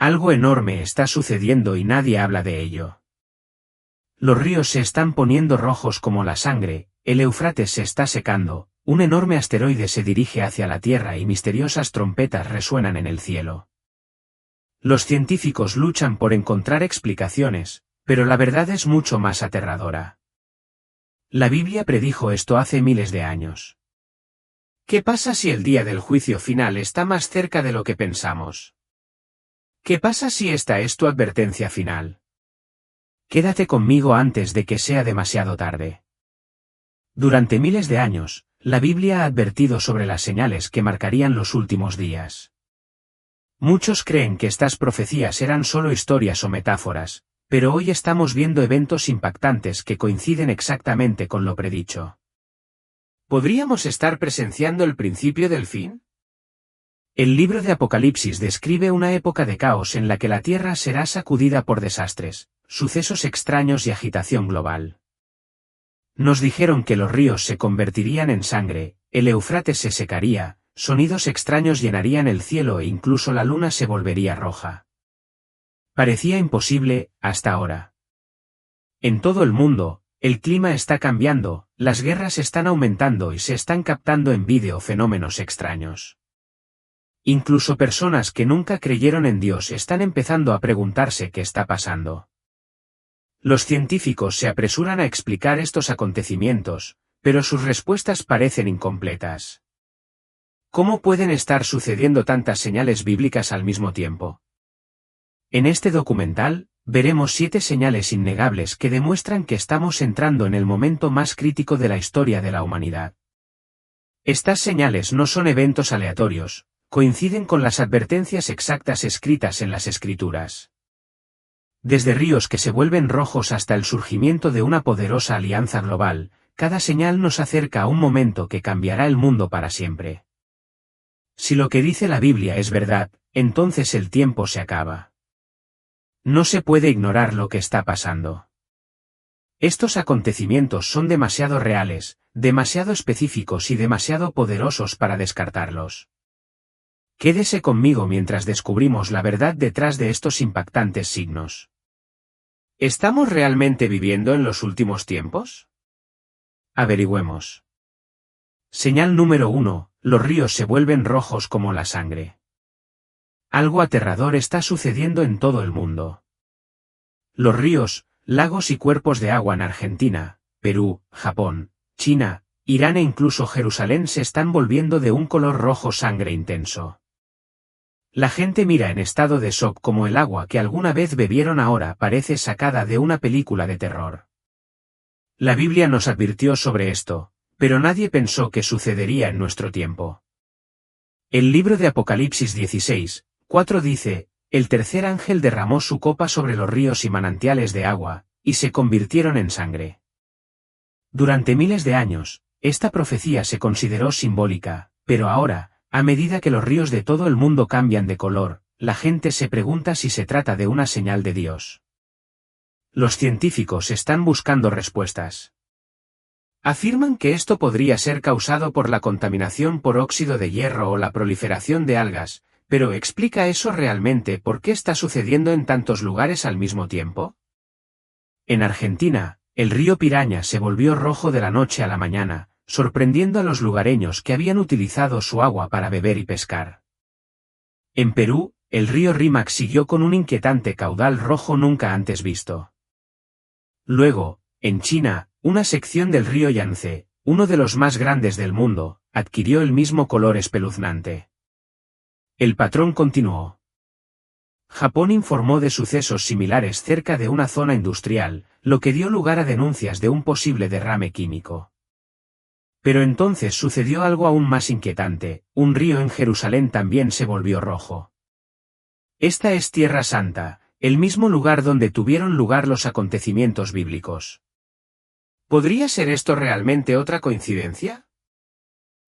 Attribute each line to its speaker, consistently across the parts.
Speaker 1: Algo enorme está sucediendo y nadie habla de ello. Los ríos se están poniendo rojos como la sangre, el Éufrates se está secando, un enorme asteroide se dirige hacia la Tierra y misteriosas trompetas resuenan en el cielo. Los científicos luchan por encontrar explicaciones, pero la verdad es mucho más aterradora. La Biblia predijo esto hace miles de años. ¿Qué pasa si el día del juicio final está más cerca de lo que pensamos? ¿Qué pasa si esta es tu advertencia final? Quédate conmigo antes de que sea demasiado tarde. Durante miles de años, la Biblia ha advertido sobre las señales que marcarían los últimos días. Muchos creen que estas profecías eran solo historias o metáforas, pero hoy estamos viendo eventos impactantes que coinciden exactamente con lo predicho. ¿Podríamos estar presenciando el principio del fin? El libro de Apocalipsis describe una época de caos en la que la tierra será sacudida por desastres, sucesos extraños y agitación global. Nos dijeron que los ríos se convertirían en sangre, el Éufrates se secaría, sonidos extraños llenarían el cielo e incluso la luna se volvería roja. Parecía imposible, hasta ahora. En todo el mundo, el clima está cambiando, las guerras están aumentando y se están captando en vídeo fenómenos extraños. Incluso personas que nunca creyeron en Dios están empezando a preguntarse qué está pasando. Los científicos se apresuran a explicar estos acontecimientos, pero sus respuestas parecen incompletas. ¿Cómo pueden estar sucediendo tantas señales bíblicas al mismo tiempo? En este documental, veremos 7 señales innegables que demuestran que estamos entrando en el momento más crítico de la historia de la humanidad. Estas señales no son eventos aleatorios, coinciden con las advertencias exactas escritas en las Escrituras. Desde ríos que se vuelven rojos hasta el surgimiento de una poderosa alianza global, cada señal nos acerca a un momento que cambiará el mundo para siempre. Si lo que dice la Biblia es verdad, entonces el tiempo se acaba. No se puede ignorar lo que está pasando. Estos acontecimientos son demasiado reales, demasiado específicos y demasiado poderosos para descartarlos. Quédese conmigo mientras descubrimos la verdad detrás de estos impactantes signos. ¿Estamos realmente viviendo en los últimos tiempos? Averigüemos. Señal número 1. Los ríos se vuelven rojos como la sangre. Algo aterrador está sucediendo en todo el mundo. Los ríos, lagos y cuerpos de agua en Argentina, Perú, Japón, China, Irán e incluso Jerusalén se están volviendo de un color rojo sangre intenso. La gente mira en estado de shock como el agua que alguna vez bebieron ahora parece sacada de una película de terror. La Biblia nos advirtió sobre esto, pero nadie pensó que sucedería en nuestro tiempo. El libro de Apocalipsis 16:4 dice, el tercer ángel derramó su copa sobre los ríos y manantiales de agua, y se convirtieron en sangre. Durante miles de años, esta profecía se consideró simbólica, pero ahora, a medida que los ríos de todo el mundo cambian de color, la gente se pregunta si se trata de una señal de Dios. Los científicos están buscando respuestas. Afirman que esto podría ser causado por la contaminación por óxido de hierro o la proliferación de algas, pero ¿explica eso realmente por qué está sucediendo en tantos lugares al mismo tiempo? En Argentina, el río Piraña se volvió rojo de la noche a la mañana, sorprendiendo a los lugareños que habían utilizado su agua para beber y pescar. En Perú, el río Rímac siguió con un inquietante caudal rojo nunca antes visto. Luego, en China, una sección del río Yangtze, uno de los más grandes del mundo, adquirió el mismo color espeluznante. El patrón continuó. Japón informó de sucesos similares cerca de una zona industrial, lo que dio lugar a denuncias de un posible derrame químico. Pero entonces sucedió algo aún más inquietante, un río en Jerusalén también se volvió rojo. Esta es Tierra Santa, el mismo lugar donde tuvieron lugar los acontecimientos bíblicos. ¿Podría ser esto realmente otra coincidencia?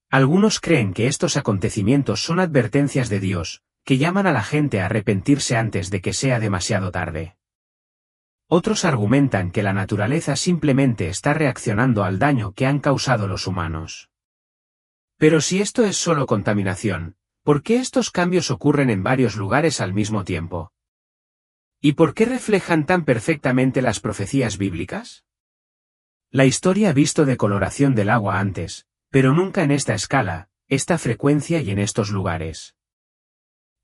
Speaker 1: Algunos creen que estos acontecimientos son advertencias de Dios, que llaman a la gente a arrepentirse antes de que sea demasiado tarde. Otros argumentan que la naturaleza simplemente está reaccionando al daño que han causado los humanos. Pero si esto es solo contaminación, ¿por qué estos cambios ocurren en varios lugares al mismo tiempo? ¿Y por qué reflejan tan perfectamente las profecías bíblicas? La historia ha visto decoloración del agua antes, pero nunca en esta escala, esta frecuencia y en estos lugares.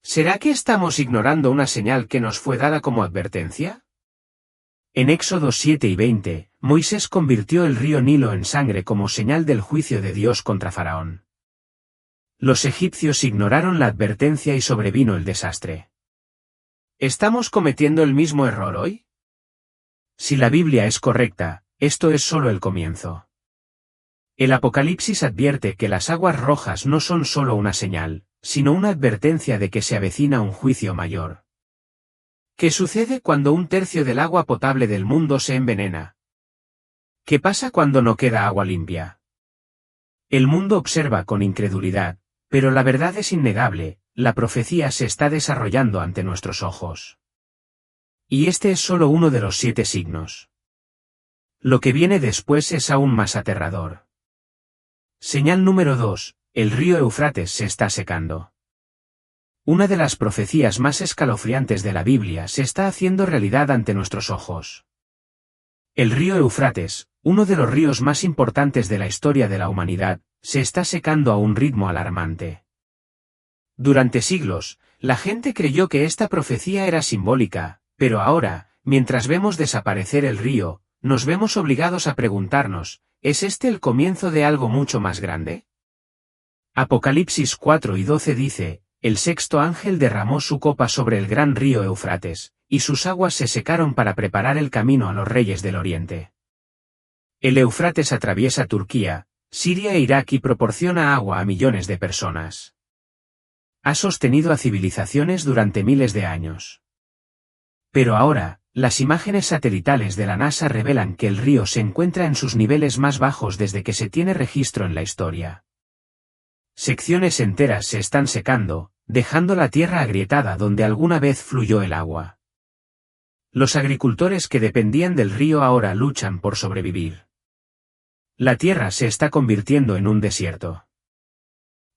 Speaker 1: ¿Será que estamos ignorando una señal que nos fue dada como advertencia? En Éxodo 7 y 20, Moisés convirtió el río Nilo en sangre como señal del juicio de Dios contra Faraón. Los egipcios ignoraron la advertencia y sobrevino el desastre. ¿Estamos cometiendo el mismo error hoy? Si la Biblia es correcta, esto es solo el comienzo. El Apocalipsis advierte que las aguas rojas no son solo una señal, sino una advertencia de que se avecina un juicio mayor. ¿Qué sucede cuando un tercio del agua potable del mundo se envenena? ¿Qué pasa cuando no queda agua limpia? El mundo observa con incredulidad, pero la verdad es innegable, la profecía se está desarrollando ante nuestros ojos. Y este es solo uno de los 7 signos. Lo que viene después es aún más aterrador. Señal número 2, el río Éufrates se está secando. Una de las profecías más escalofriantes de la Biblia se está haciendo realidad ante nuestros ojos. El río Éufrates, uno de los ríos más importantes de la historia de la humanidad, se está secando a un ritmo alarmante. Durante siglos, la gente creyó que esta profecía era simbólica, pero ahora, mientras vemos desaparecer el río, nos vemos obligados a preguntarnos, ¿es este el comienzo de algo mucho más grande? Apocalipsis 4 y 12 dice, el sexto ángel derramó su copa sobre el gran río Éufrates, y sus aguas se secaron para preparar el camino a los reyes del oriente. El Éufrates atraviesa Turquía, Siria e Irak y proporciona agua a millones de personas. Ha sostenido a civilizaciones durante miles de años. Pero ahora, las imágenes satelitales de la NASA revelan que el río se encuentra en sus niveles más bajos desde que se tiene registro en la historia. Secciones enteras se están secando, dejando la tierra agrietada donde alguna vez fluyó el agua. Los agricultores que dependían del río ahora luchan por sobrevivir. La tierra se está convirtiendo en un desierto.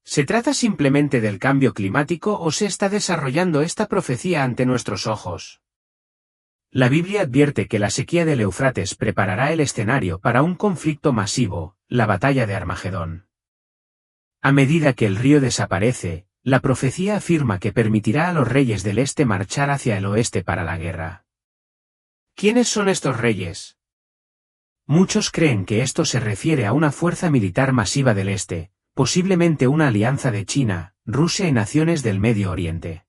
Speaker 1: ¿Se trata simplemente del cambio climático o se está desarrollando esta profecía ante nuestros ojos? La Biblia advierte que la sequía del Éufrates preparará el escenario para un conflicto masivo, la batalla de Armagedón. A medida que el río desaparece, la profecía afirma que permitirá a los reyes del este marchar hacia el oeste para la guerra. ¿Quiénes son estos reyes? Muchos creen que esto se refiere a una fuerza militar masiva del este, posiblemente una alianza de China, Rusia y naciones del Medio Oriente.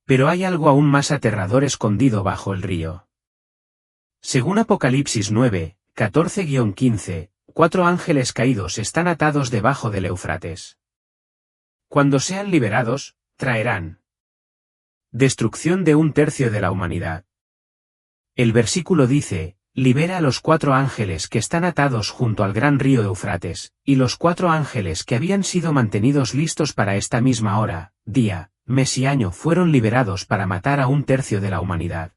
Speaker 1: Pero hay algo aún más aterrador escondido bajo el río. Según Apocalipsis 9, 14-15, 4 ángeles caídos están atados debajo del Éufrates. Cuando sean liberados, traerán destrucción de un tercio de la humanidad. El versículo dice, libera a los 4 ángeles que están atados junto al gran río Éufrates, y los 4 ángeles que habían sido mantenidos listos para esta misma hora, día, mes y año fueron liberados para matar a un tercio de la humanidad.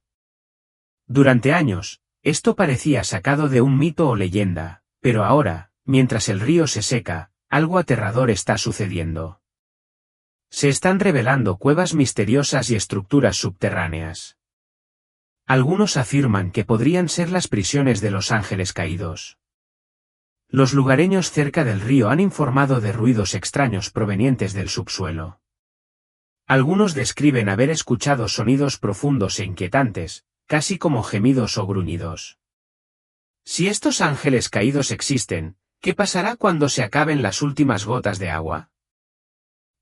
Speaker 1: Durante años, esto parecía sacado de un mito o leyenda, pero ahora, mientras el río se seca, algo aterrador está sucediendo. Se están revelando cuevas misteriosas y estructuras subterráneas. Algunos afirman que podrían ser las prisiones de los ángeles caídos. Los lugareños cerca del río han informado de ruidos extraños provenientes del subsuelo. Algunos describen haber escuchado sonidos profundos e inquietantes, casi como gemidos o gruñidos. Si estos ángeles caídos existen, ¿qué pasará cuando se acaben las últimas gotas de agua?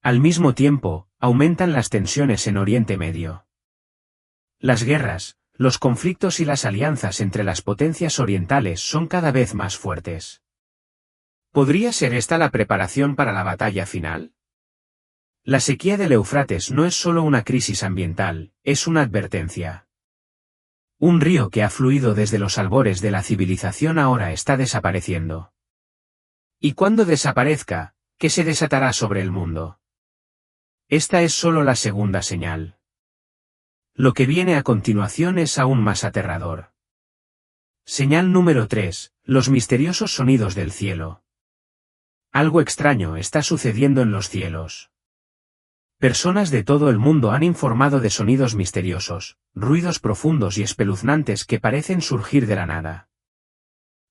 Speaker 1: Al mismo tiempo, aumentan las tensiones en Oriente Medio. Las guerras, los conflictos y las alianzas entre las potencias orientales son cada vez más fuertes. ¿Podría ser esta la preparación para la batalla final? La sequía del Éufrates no es solo una crisis ambiental, es una advertencia. Un río que ha fluido desde los albores de la civilización ahora está desapareciendo. Y cuando desaparezca, ¿qué se desatará sobre el mundo? Esta es solo la segunda señal. Lo que viene a continuación es aún más aterrador. Señal número 3, los misteriosos sonidos del cielo. Algo extraño está sucediendo en los cielos. Personas de todo el mundo han informado de sonidos misteriosos, ruidos profundos y espeluznantes que parecen surgir de la nada.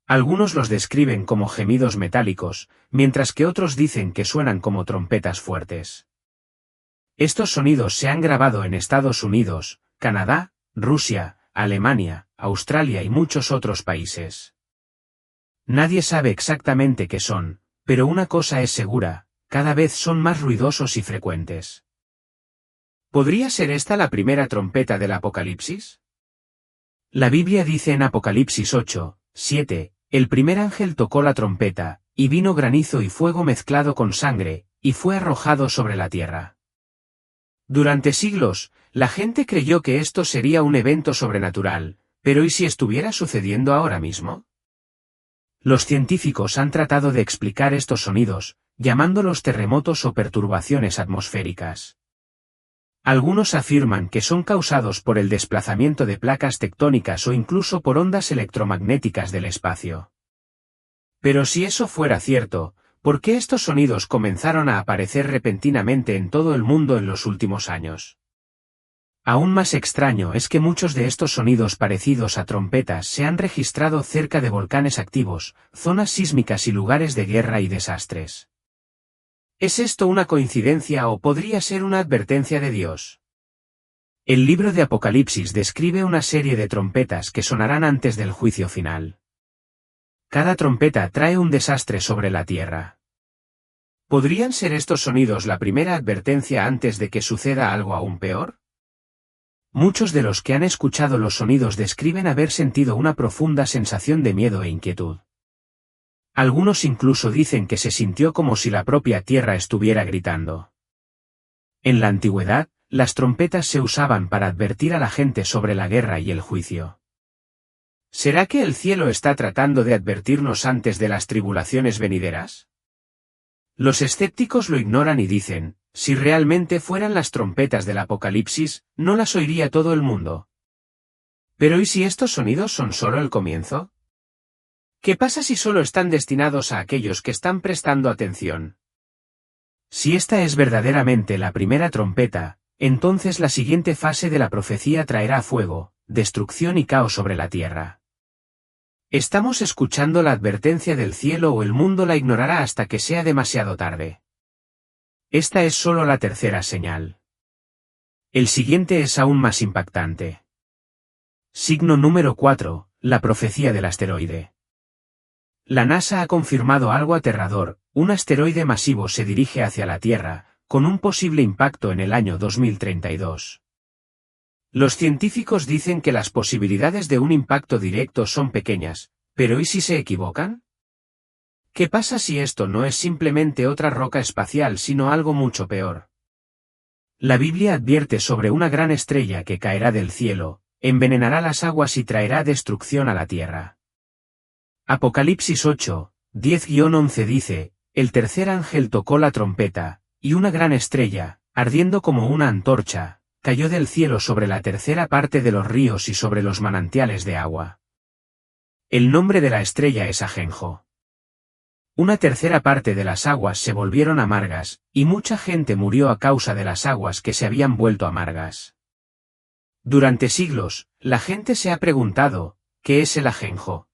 Speaker 1: Algunos los describen como gemidos metálicos, mientras que otros dicen que suenan como trompetas fuertes. Estos sonidos se han grabado en Estados Unidos, Canadá, Rusia, Alemania, Australia y muchos otros países. Nadie sabe exactamente qué son, pero una cosa es segura, cada vez son más ruidosos y frecuentes. ¿Podría ser esta la primera trompeta del Apocalipsis? La Biblia dice en Apocalipsis 8, 7, el primer ángel tocó la trompeta, y vino granizo y fuego mezclado con sangre, y fue arrojado sobre la tierra. Durante siglos, la gente creyó que esto sería un evento sobrenatural, pero ¿y si estuviera sucediendo ahora mismo? Los científicos han tratado de explicar estos sonidos, llamándolos terremotos o perturbaciones atmosféricas. Algunos afirman que son causados por el desplazamiento de placas tectónicas o incluso por ondas electromagnéticas del espacio. Pero si eso fuera cierto, ¿por qué estos sonidos comenzaron a aparecer repentinamente en todo el mundo en los últimos años? Aún más extraño es que muchos de estos sonidos parecidos a trompetas se han registrado cerca de volcanes activos, zonas sísmicas y lugares de guerra y desastres. ¿Es esto una coincidencia o podría ser una advertencia de Dios? El libro de Apocalipsis describe una serie de trompetas que sonarán antes del juicio final. Cada trompeta trae un desastre sobre la tierra. ¿Podrían ser estos sonidos la primera advertencia antes de que suceda algo aún peor? Muchos de los que han escuchado los sonidos describen haber sentido una profunda sensación de miedo e inquietud. Algunos incluso dicen que se sintió como si la propia tierra estuviera gritando. En la antigüedad, las trompetas se usaban para advertir a la gente sobre la guerra y el juicio. ¿Será que el cielo está tratando de advertirnos antes de las tribulaciones venideras? Los escépticos lo ignoran y dicen, si realmente fueran las trompetas del Apocalipsis, no las oiría todo el mundo. Pero ¿y si estos sonidos son solo el comienzo? ¿Qué pasa si solo están destinados a aquellos que están prestando atención? Si esta es verdaderamente la primera trompeta, entonces la siguiente fase de la profecía traerá fuego, destrucción y caos sobre la tierra. ¿Estamos escuchando la advertencia del cielo o el mundo la ignorará hasta que sea demasiado tarde? Esta es solo la tercera señal. El siguiente es aún más impactante. Signo número 4, la profecía del asteroide. La NASA ha confirmado algo aterrador, un asteroide masivo se dirige hacia la Tierra, con un posible impacto en el año 2032. Los científicos dicen que las posibilidades de un impacto directo son pequeñas, pero ¿y si se equivocan? ¿Qué pasa si esto no es simplemente otra roca espacial sino algo mucho peor? La Biblia advierte sobre una gran estrella que caerá del cielo, envenenará las aguas y traerá destrucción a la tierra. Apocalipsis 8, 10-11 dice, el tercer ángel tocó la trompeta, y una gran estrella, ardiendo como una antorcha, cayó del cielo sobre la tercera parte de los ríos y sobre los manantiales de agua. El nombre de la estrella es Ajenjo. Una tercera parte de las aguas se volvieron amargas, y mucha gente murió a causa de las aguas que se habían vuelto amargas. Durante siglos, la gente se ha preguntado, ¿qué es el ajenjo?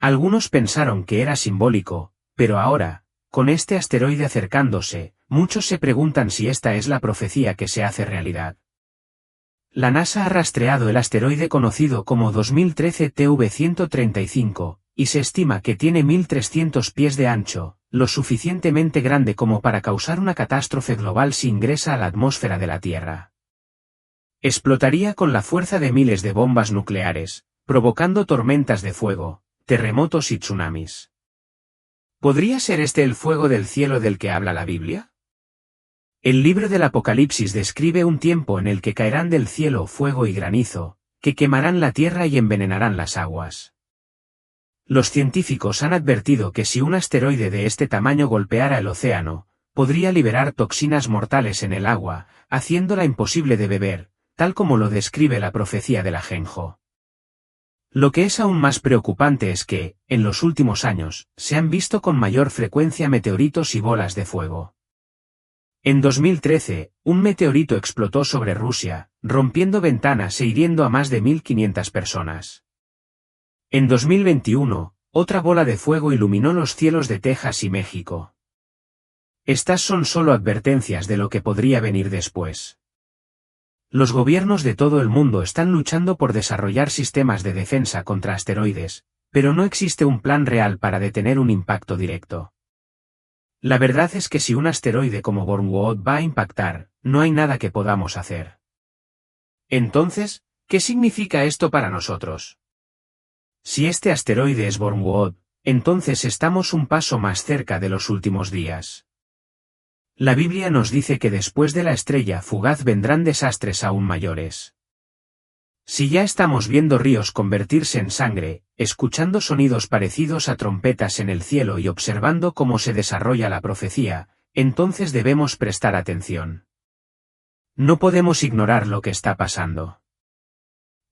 Speaker 1: Algunos pensaron que era simbólico, pero ahora, con este asteroide acercándose, muchos se preguntan si esta es la profecía que se hace realidad. La NASA ha rastreado el asteroide conocido como 2013 TW-135, y se estima que tiene 1.300 pies de ancho, lo suficientemente grande como para causar una catástrofe global si ingresa a la atmósfera de la Tierra. Explotaría con la fuerza de miles de bombas nucleares, provocando tormentas de fuego, terremotos y tsunamis. ¿Podría ser este el fuego del cielo del que habla la Biblia? El libro del Apocalipsis describe un tiempo en el que caerán del cielo fuego y granizo, que quemarán la tierra y envenenarán las aguas. Los científicos han advertido que si un asteroide de este tamaño golpeara el océano, podría liberar toxinas mortales en el agua, haciéndola imposible de beber, tal como lo describe la profecía del ajenjo. Lo que es aún más preocupante es que, en los últimos años, se han visto con mayor frecuencia meteoritos y bolas de fuego. En 2013, un meteorito explotó sobre Rusia, rompiendo ventanas e hiriendo a más de 1.500 personas. En 2021, otra bola de fuego iluminó los cielos de Texas y México. Estas son solo advertencias de lo que podría venir después. Los gobiernos de todo el mundo están luchando por desarrollar sistemas de defensa contra asteroides, pero no existe un plan real para detener un impacto directo. La verdad es que si un asteroide como Wormwood va a impactar, no hay nada que podamos hacer. Entonces, ¿qué significa esto para nosotros? Si este asteroide es Wormwood, entonces estamos un paso más cerca de los últimos días. La Biblia nos dice que después de la estrella fugaz vendrán desastres aún mayores. Si ya estamos viendo ríos convertirse en sangre, escuchando sonidos parecidos a trompetas en el cielo y observando cómo se desarrolla la profecía, entonces debemos prestar atención. No podemos ignorar lo que está pasando.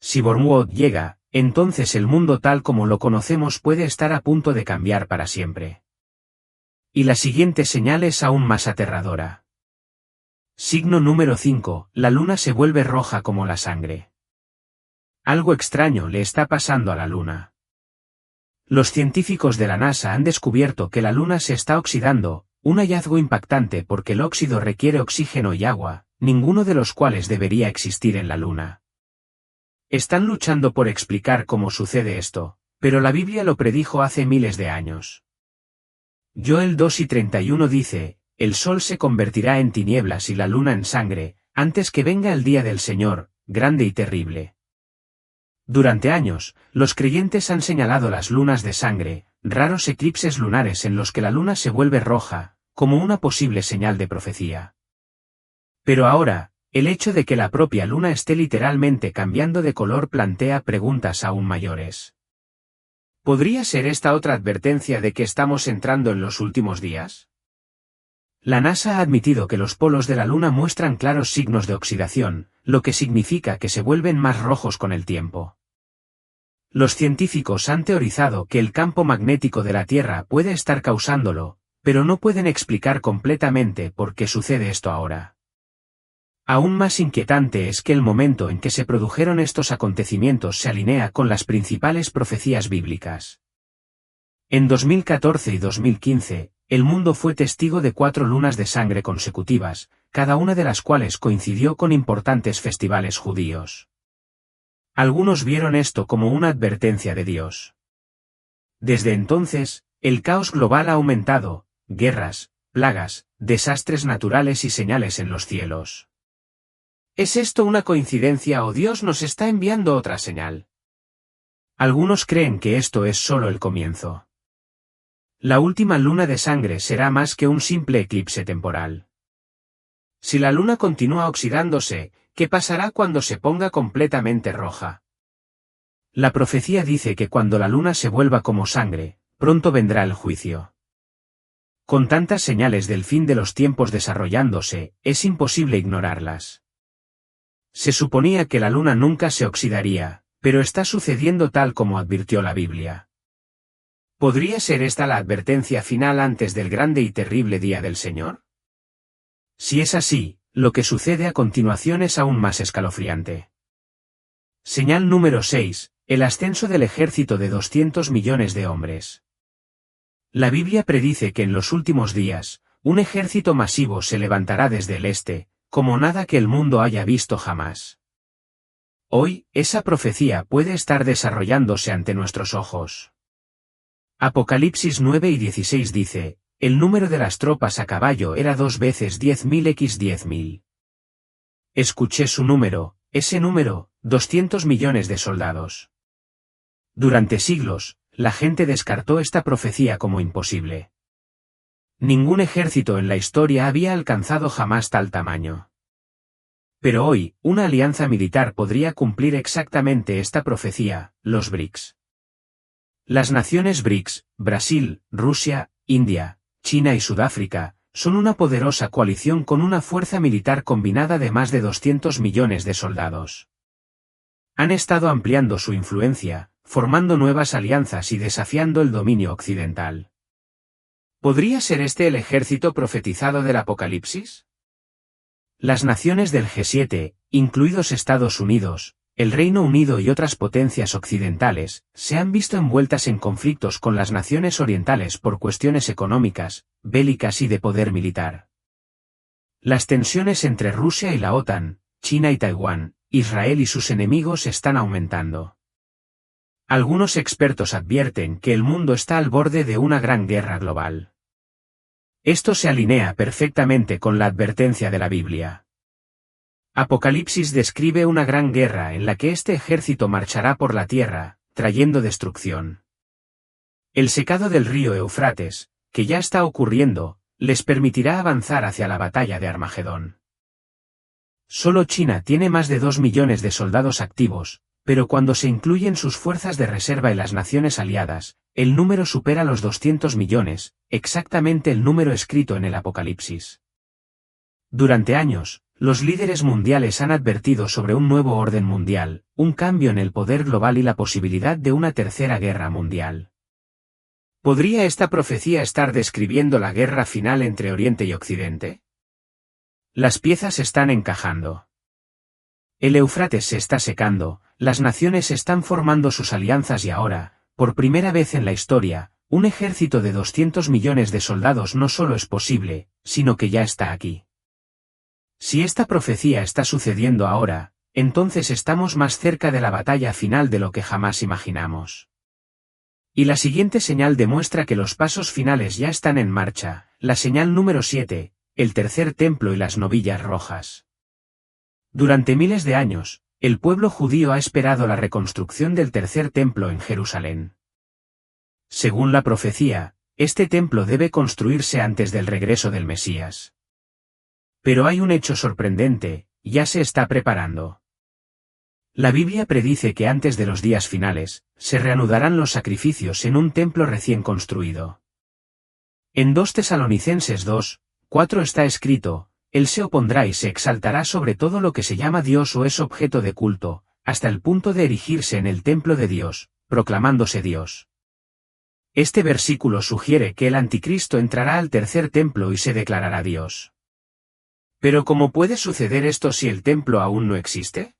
Speaker 1: Si Wormwood llega, entonces el mundo tal como lo conocemos puede estar a punto de cambiar para siempre. Y la siguiente señal es aún más aterradora. Signo número 5, la luna se vuelve roja como la sangre. Algo extraño le está pasando a la luna. Los científicos de la NASA han descubierto que la luna se está oxidando, un hallazgo impactante porque el óxido requiere oxígeno y agua, ninguno de los cuales debería existir en la luna. Están luchando por explicar cómo sucede esto, pero la Biblia lo predijo hace miles de años. Joel 2:31 dice, el sol se convertirá en tinieblas y la luna en sangre, antes que venga el día del Señor, grande y terrible. Durante años, los creyentes han señalado las lunas de sangre, raros eclipses lunares en los que la luna se vuelve roja, como una posible señal de profecía. Pero ahora, el hecho de que la propia luna esté literalmente cambiando de color plantea preguntas aún mayores. ¿Podría ser esta otra advertencia de que estamos entrando en los últimos días? La NASA ha admitido que los polos de la luna muestran claros signos de oxidación, lo que significa que se vuelven más rojos con el tiempo. Los científicos han teorizado que el campo magnético de la Tierra puede estar causándolo, pero no pueden explicar completamente por qué sucede esto ahora. Aún más inquietante es que el momento en que se produjeron estos acontecimientos se alinea con las principales profecías bíblicas. En 2014 y 2015, el mundo fue testigo de 4 lunas de sangre consecutivas, cada una de las cuales coincidió con importantes festivales judíos. Algunos vieron esto como una advertencia de Dios. Desde entonces, el caos global ha aumentado, guerras, plagas, desastres naturales y señales en los cielos. ¿Es esto una coincidencia o Dios nos está enviando otra señal? Algunos creen que esto es solo el comienzo. La última luna de sangre será más que un simple eclipse temporal. Si la luna continúa oxidándose, ¿qué pasará cuando se ponga completamente roja? La profecía dice que cuando la luna se vuelva como sangre, pronto vendrá el juicio. Con tantas señales del fin de los tiempos desarrollándose, es imposible ignorarlas. Se suponía que la luna nunca se oxidaría, pero está sucediendo tal como advirtió la Biblia. ¿Podría ser esta la advertencia final antes del grande y terrible día del Señor? Si es así, lo que sucede a continuación es aún más escalofriante. Señal número 6, el ascenso del ejército de 200 millones de hombres. La Biblia predice que en los últimos días, un ejército masivo se levantará desde el este, como nada que el mundo haya visto jamás. Hoy, esa profecía puede estar desarrollándose ante nuestros ojos. Apocalipsis 9 y 16 dice, el número de las tropas a caballo era 2 veces 10.000 x 10.000. Escuché su número, ese número, 200 millones de soldados. Durante siglos, la gente descartó esta profecía como imposible. Ningún ejército en la historia había alcanzado jamás tal tamaño. Pero hoy, una alianza militar podría cumplir exactamente esta profecía, los BRICS. Las naciones BRICS, Brasil, Rusia, India, China y Sudáfrica, son una poderosa coalición con una fuerza militar combinada de más de 200 millones de soldados. Han estado ampliando su influencia, formando nuevas alianzas y desafiando el dominio occidental. ¿Podría ser este el ejército profetizado del Apocalipsis? Las naciones del G7, incluidos Estados Unidos, el Reino Unido y otras potencias occidentales, se han visto envueltas en conflictos con las naciones orientales por cuestiones económicas, bélicas y de poder militar. Las tensiones entre Rusia y la OTAN, China y Taiwán, Israel y sus enemigos están aumentando. Algunos expertos advierten que el mundo está al borde de una gran guerra global. Esto se alinea perfectamente con la advertencia de la Biblia. Apocalipsis describe una gran guerra en la que este ejército marchará por la tierra, trayendo destrucción. El secado del río Eufrates, que ya está ocurriendo, les permitirá avanzar hacia la batalla de Armagedón. Solo China tiene más de 2 millones de soldados activos, pero cuando se incluyen sus fuerzas de reserva y las naciones aliadas, el número supera los 200 millones, exactamente el número escrito en el Apocalipsis. Durante años, los líderes mundiales han advertido sobre un nuevo orden mundial, un cambio en el poder global y la posibilidad de una tercera guerra mundial. ¿Podría esta profecía estar describiendo la guerra final entre Oriente y Occidente? Las piezas están encajando. El Éufrates se está secando, las naciones están formando sus alianzas y ahora, por primera vez en la historia, un ejército de 200 millones de soldados no solo es posible, sino que ya está aquí. Si esta profecía está sucediendo ahora, entonces estamos más cerca de la batalla final de lo que jamás imaginamos. Y la siguiente señal demuestra que los pasos finales ya están en marcha, la señal número 7, el tercer templo y las novillas rojas. Durante miles de años, el pueblo judío ha esperado la reconstrucción del tercer templo en Jerusalén. Según la profecía, este templo debe construirse antes del regreso del Mesías. Pero hay un hecho sorprendente, ya se está preparando. La Biblia predice que antes de los días finales, se reanudarán los sacrificios en un templo recién construido. En 2 Tesalonicenses 2:4 está escrito, Él se opondrá y se exaltará sobre todo lo que se llama Dios o es objeto de culto, hasta el punto de erigirse en el templo de Dios, proclamándose Dios. Este versículo sugiere que el anticristo entrará al tercer templo y se declarará Dios. Pero ¿cómo puede suceder esto si el templo aún no existe?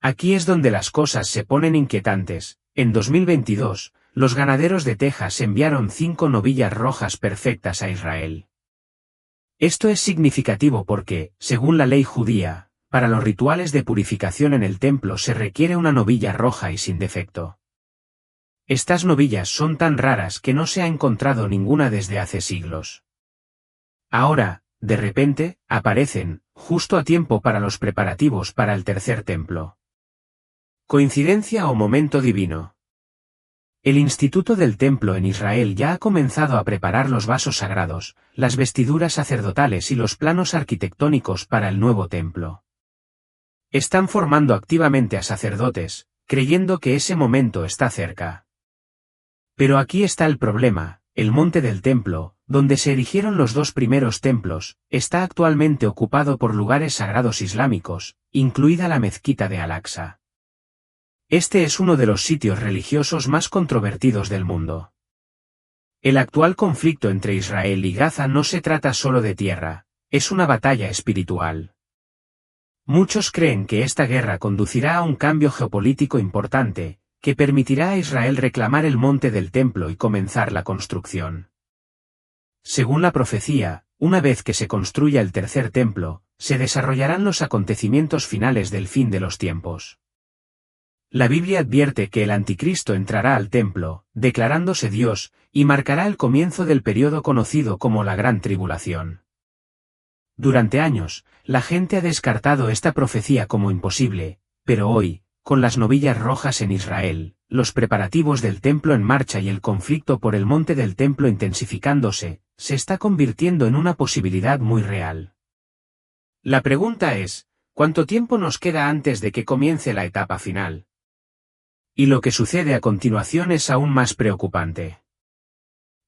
Speaker 1: Aquí es donde las cosas se ponen inquietantes. En 2022, los ganaderos de Texas enviaron 5 novillas rojas perfectas a Israel. Esto es significativo porque, según la ley judía, para los rituales de purificación en el templo se requiere una novilla roja y sin defecto. Estas novillas son tan raras que no se ha encontrado ninguna desde hace siglos. Ahora, de repente, aparecen, justo a tiempo para los preparativos para el tercer templo. ¿Coincidencia o momento divino? El Instituto del Templo en Israel ya ha comenzado a preparar los vasos sagrados, las vestiduras sacerdotales y los planos arquitectónicos para el nuevo templo. Están formando activamente a sacerdotes, creyendo que ese momento está cerca. Pero aquí está el problema. El monte del templo, donde se erigieron los 2 primeros templos, está actualmente ocupado por lugares sagrados islámicos, incluida la mezquita de Al-Aqsa. Este es uno de los sitios religiosos más controvertidos del mundo. El actual conflicto entre Israel y Gaza no se trata solo de tierra, es una batalla espiritual. Muchos creen que esta guerra conducirá a un cambio geopolítico importante, que permitirá a Israel reclamar el monte del templo y comenzar la construcción. Según la profecía, una vez que se construya el tercer templo, se desarrollarán los acontecimientos finales del fin de los tiempos. La Biblia advierte que el anticristo entrará al templo, declarándose Dios, y marcará el comienzo del período conocido como la Gran Tribulación. Durante años, la gente ha descartado esta profecía como imposible, pero hoy, con las novillas rojas en Israel, los preparativos del templo en marcha y el conflicto por el monte del templo intensificándose, se está convirtiendo en una posibilidad muy real. La pregunta es, ¿cuánto tiempo nos queda antes de que comience la etapa final? Y lo que sucede a continuación es aún más preocupante.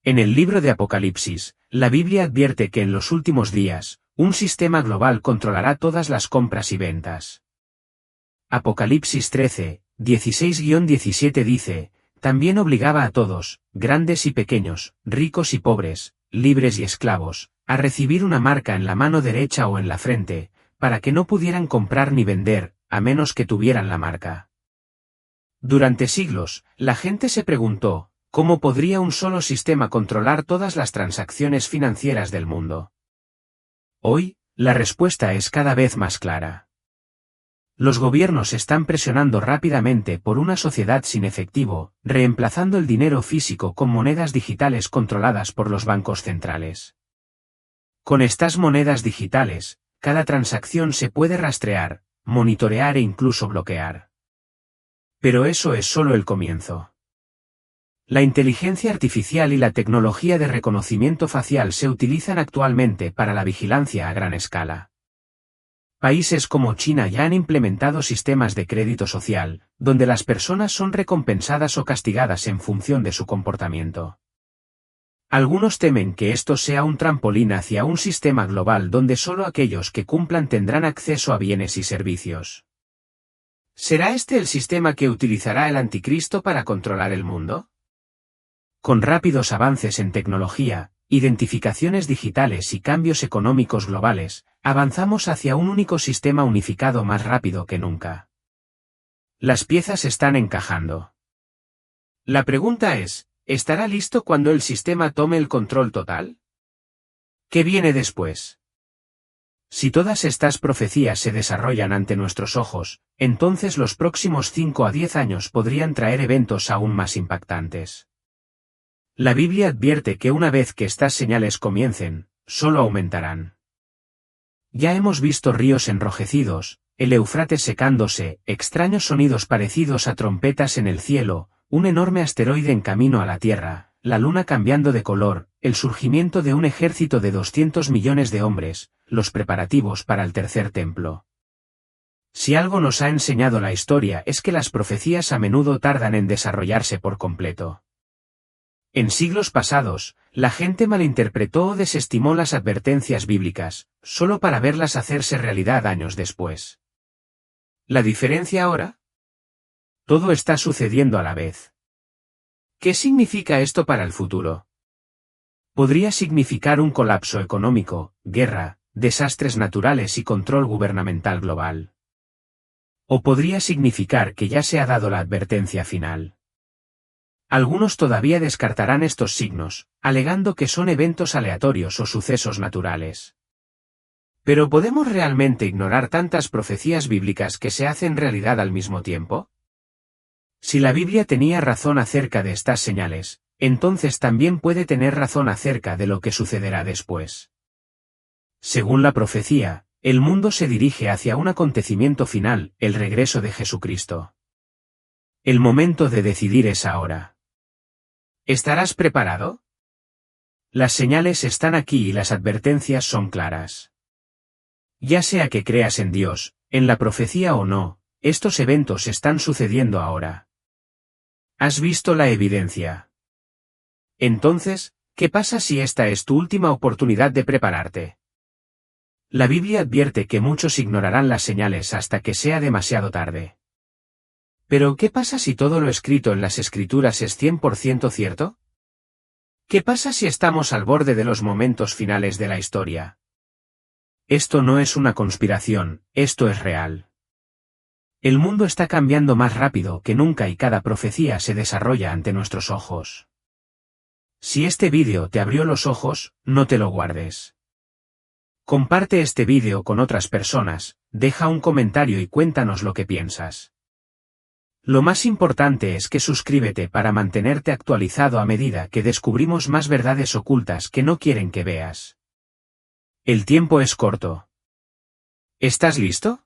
Speaker 1: En el libro de Apocalipsis, la Biblia advierte que en los últimos días, un sistema global controlará todas las compras y ventas. Apocalipsis 13, 16-17 dice, también obligaba a todos, grandes y pequeños, ricos y pobres, libres y esclavos, a recibir una marca en la mano derecha o en la frente, para que no pudieran comprar ni vender, a menos que tuvieran la marca. Durante siglos, la gente se preguntó, ¿cómo podría un solo sistema controlar todas las transacciones financieras del mundo? Hoy, la respuesta es cada vez más clara. Los gobiernos están presionando rápidamente por una sociedad sin efectivo, reemplazando el dinero físico con monedas digitales controladas por los bancos centrales. Con estas monedas digitales, cada transacción se puede rastrear, monitorear e incluso bloquear. Pero eso es solo el comienzo. La inteligencia artificial y la tecnología de reconocimiento facial se utilizan actualmente para la vigilancia a gran escala. Países como China ya han implementado sistemas de crédito social, donde las personas son recompensadas o castigadas en función de su comportamiento. Algunos temen que esto sea un trampolín hacia un sistema global donde solo aquellos que cumplan tendrán acceso a bienes y servicios. ¿Será este el sistema que utilizará el anticristo para controlar el mundo? Con rápidos avances en tecnología, identificaciones digitales y cambios económicos globales, avanzamos hacia un único sistema unificado más rápido que nunca. Las piezas están encajando. La pregunta es, ¿estará listo cuando el sistema tome el control total? ¿Qué viene después? Si todas estas profecías se desarrollan ante nuestros ojos, entonces los próximos 5 a 10 años podrían traer eventos aún más impactantes. La Biblia advierte que una vez que estas señales comiencen, solo aumentarán. Ya hemos visto ríos enrojecidos, el Éufrates secándose, extraños sonidos parecidos a trompetas en el cielo, un enorme asteroide en camino a la Tierra, la luna cambiando de color, el surgimiento de un ejército de 200 millones de hombres, los preparativos para el tercer templo. Si algo nos ha enseñado la historia es que las profecías a menudo tardan en desarrollarse por completo. En siglos pasados, la gente malinterpretó o desestimó las advertencias bíblicas, solo para verlas hacerse realidad años después. ¿La diferencia ahora? Todo está sucediendo a la vez. ¿Qué significa esto para el futuro? Podría significar un colapso económico, guerra, desastres naturales y control gubernamental global. O podría significar que ya se ha dado la advertencia final. Algunos todavía descartarán estos signos, alegando que son eventos aleatorios o sucesos naturales. ¿Pero podemos realmente ignorar tantas profecías bíblicas que se hacen realidad al mismo tiempo? Si la Biblia tenía razón acerca de estas señales, entonces también puede tener razón acerca de lo que sucederá después. Según la profecía, el mundo se dirige hacia un acontecimiento final, el regreso de Jesucristo. El momento de decidir es ahora. ¿Estarás preparado? Las señales están aquí y las advertencias son claras. Ya sea que creas en Dios, en la profecía o no, estos eventos están sucediendo ahora. ¿Has visto la evidencia? Entonces, ¿qué pasa si esta es tu última oportunidad de prepararte? La Biblia advierte que muchos ignorarán las señales hasta que sea demasiado tarde. Pero ¿qué pasa si todo lo escrito en las Escrituras es 100% cierto? ¿Qué pasa si estamos al borde de los momentos finales de la historia? Esto no es una conspiración, esto es real. El mundo está cambiando más rápido que nunca y cada profecía se desarrolla ante nuestros ojos. Si este vídeo te abrió los ojos, no te lo guardes. Comparte este vídeo con otras personas, deja un comentario y cuéntanos lo que piensas. Lo más importante es que suscríbete para mantenerte actualizado a medida que descubrimos más verdades ocultas que no quieren que veas. El tiempo es corto. ¿Estás listo?